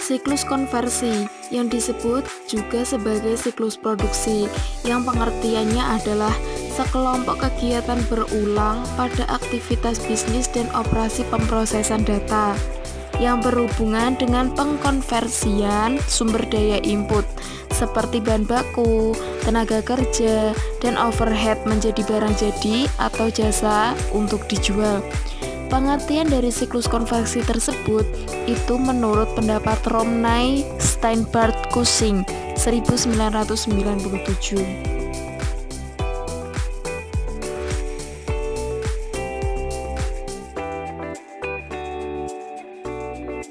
Siklus konversi yang disebut juga sebagai siklus produksi, yang pengertiannya adalah sekelompok kegiatan berulang pada aktivitas bisnis dan operasi pemrosesan data yang berhubungan dengan pengkonversian sumber daya input seperti bahan baku, tenaga kerja, dan overhead menjadi barang jadi atau jasa untuk dijual. Pengertian dari siklus konversi tersebut itu menurut pendapat Romney Steinbart Cushing 1997.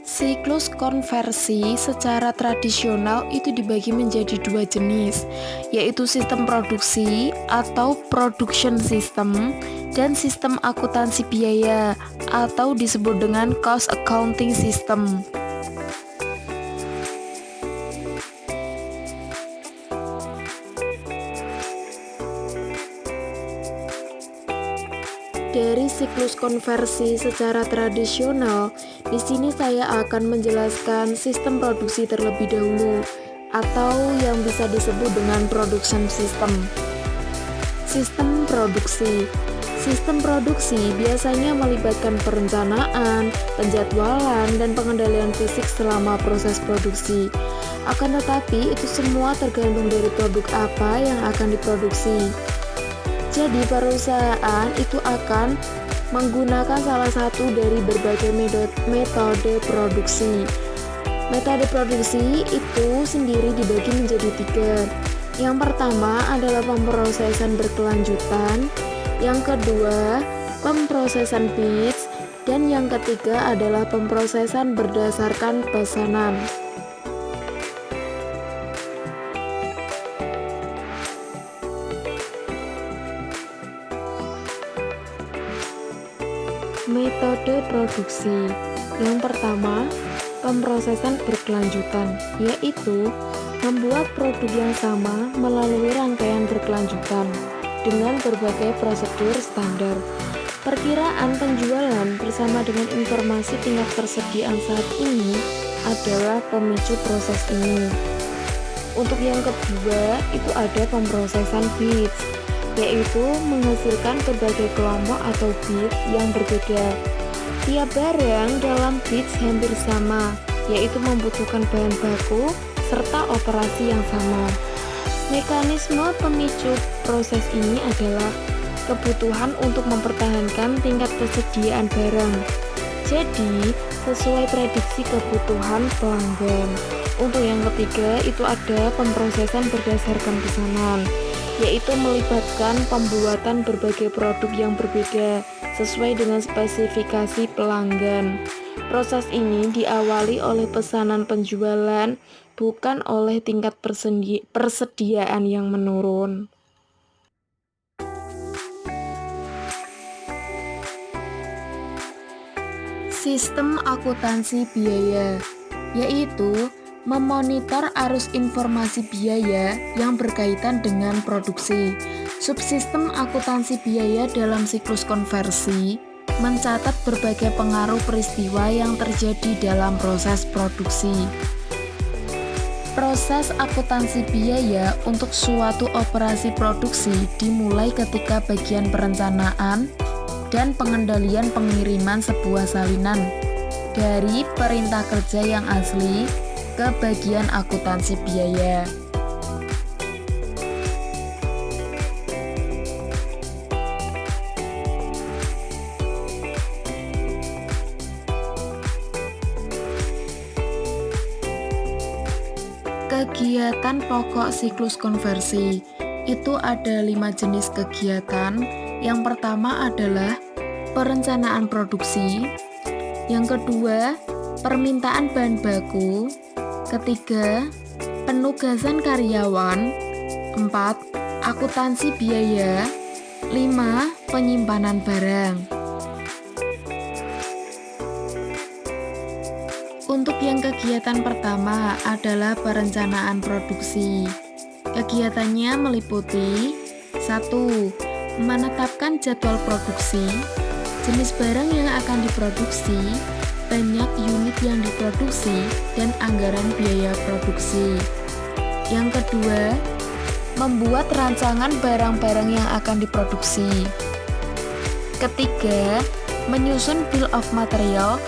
Siklus konversi secara tradisional itu dibagi menjadi dua jenis, yaitu sistem produksi atau production system dan sistem akuntansi biaya atau disebut dengan cost accounting system. Dari siklus konversi secara tradisional, di sini saya akan menjelaskan sistem produksi terlebih dahulu, atau yang bisa disebut dengan production system. Sistem produksi. Sistem produksi biasanya melibatkan perencanaan, penjadwalan, dan pengendalian fisik selama proses produksi. Akan tetapi, itu semua tergantung dari produk apa yang akan diproduksi. Jadi perusahaan itu akan menggunakan salah satu dari berbagai metode produksi. Metode produksi itu sendiri dibagi menjadi tiga. Yang pertama adalah pemrosesan berkelanjutan, yang kedua pemrosesan batch, dan yang ketiga adalah pemrosesan berdasarkan pesanan. Metode produksi. Yang pertama, pemrosesan berkelanjutan, yaitu membuat produk yang sama melalui rangkaian berkelanjutan dengan berbagai prosedur standar. Perkiraan penjualan bersama dengan informasi tingkat persediaan saat ini adalah pemicu proses ini. Untuk yang kedua, itu ada pemrosesan batch, yaitu menghasilkan berbagai kelompok atau bit yang berbeda. Tiap barang dalam batch hampir sama, yaitu membutuhkan bahan baku serta operasi yang sama. Mekanisme pemicu proses ini adalah kebutuhan untuk mempertahankan tingkat persediaan barang. Jadi, sesuai prediksi kebutuhan pelanggan. Untuk yang ketiga, itu ada pemrosesan berdasarkan pesanan, yaitu melibatkan pembuatan berbagai produk yang berbeda sesuai dengan spesifikasi pelanggan. Proses ini diawali oleh pesanan penjualan, bukan oleh tingkat persediaan yang menurun. Sistem akuntansi biaya, yaitu memonitor arus informasi biaya yang berkaitan dengan produksi. Subsistem akuntansi biaya dalam siklus konversi mencatat berbagai pengaruh peristiwa yang terjadi dalam proses produksi. Proses akuntansi biaya untuk suatu operasi produksi dimulai ketika bagian perencanaan dan pengendalian pengiriman sebuah salinan dari perintah kerja yang asli ke bagian akuntansi biaya. Kegiatan pokok siklus konversi itu ada 5 jenis kegiatan. Yang pertama adalah perencanaan produksi, yang kedua permintaan bahan baku, ketiga penugasan karyawan, 4 akuntansi biaya, 5 penyimpanan barang. Untuk yang kegiatan pertama adalah perencanaan produksi. Kegiatannya meliputi 1. Menetapkan jadwal produksi, jenis barang yang akan diproduksi, banyak unit yang diproduksi dan anggaran biaya produksi. Yang kedua, membuat rancangan barang-barang yang akan diproduksi. Ketiga, menyusun bill of material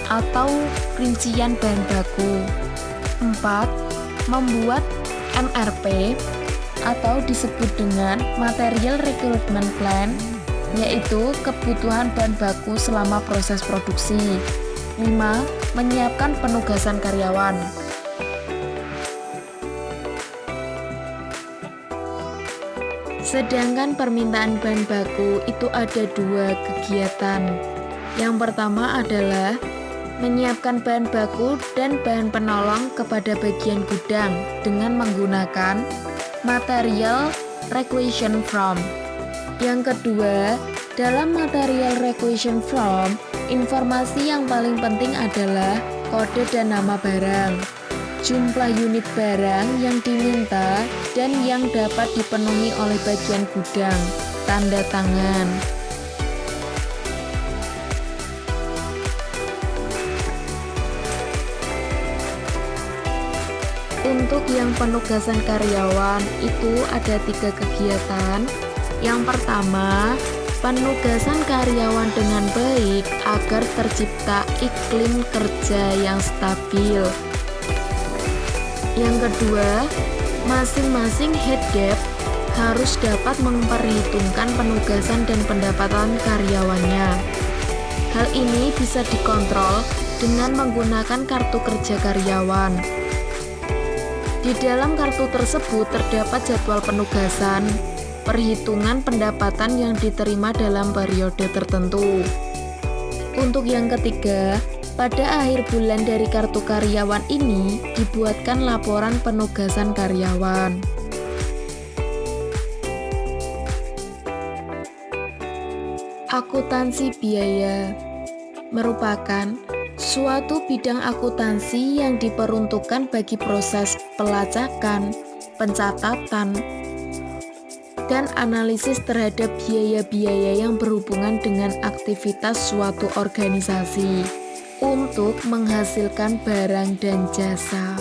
atau rincian bahan baku. 4. Membuat MRP atau disebut dengan Material Recruitment Plan, yaitu kebutuhan bahan baku selama proses produksi. 5. Menyiapkan penugasan karyawan. Sedangkan permintaan bahan baku itu ada 2 kegiatan. Yang pertama adalah menyiapkan bahan baku dan bahan penolong kepada bagian gudang dengan menggunakan Material Requisition Form. Yang kedua, dalam Material Requisition Form, informasi yang paling penting adalah kode dan nama barang, jumlah unit barang yang diminta dan yang dapat dipenuhi oleh bagian gudang, tanda tangan. Untuk yang penugasan karyawan itu ada 3 kegiatan. Yang pertama, penugasan karyawan dengan baik agar tercipta iklim kerja yang stabil. Yang kedua, masing-masing head desk harus dapat memperhitungkan penugasan dan pendapatan karyawannya. Hal ini bisa dikontrol dengan menggunakan kartu kerja karyawan. Di dalam kartu tersebut terdapat jadwal penugasan, perhitungan pendapatan yang diterima dalam periode tertentu. Untuk yang ketiga, pada akhir bulan dari kartu karyawan ini dibuatkan laporan penugasan karyawan. Akuntansi biaya merupakan suatu bidang akuntansi yang diperuntukkan bagi proses pelacakan, pencatatan, dan analisis terhadap biaya-biaya yang berhubungan dengan aktivitas suatu organisasi untuk menghasilkan barang dan jasa.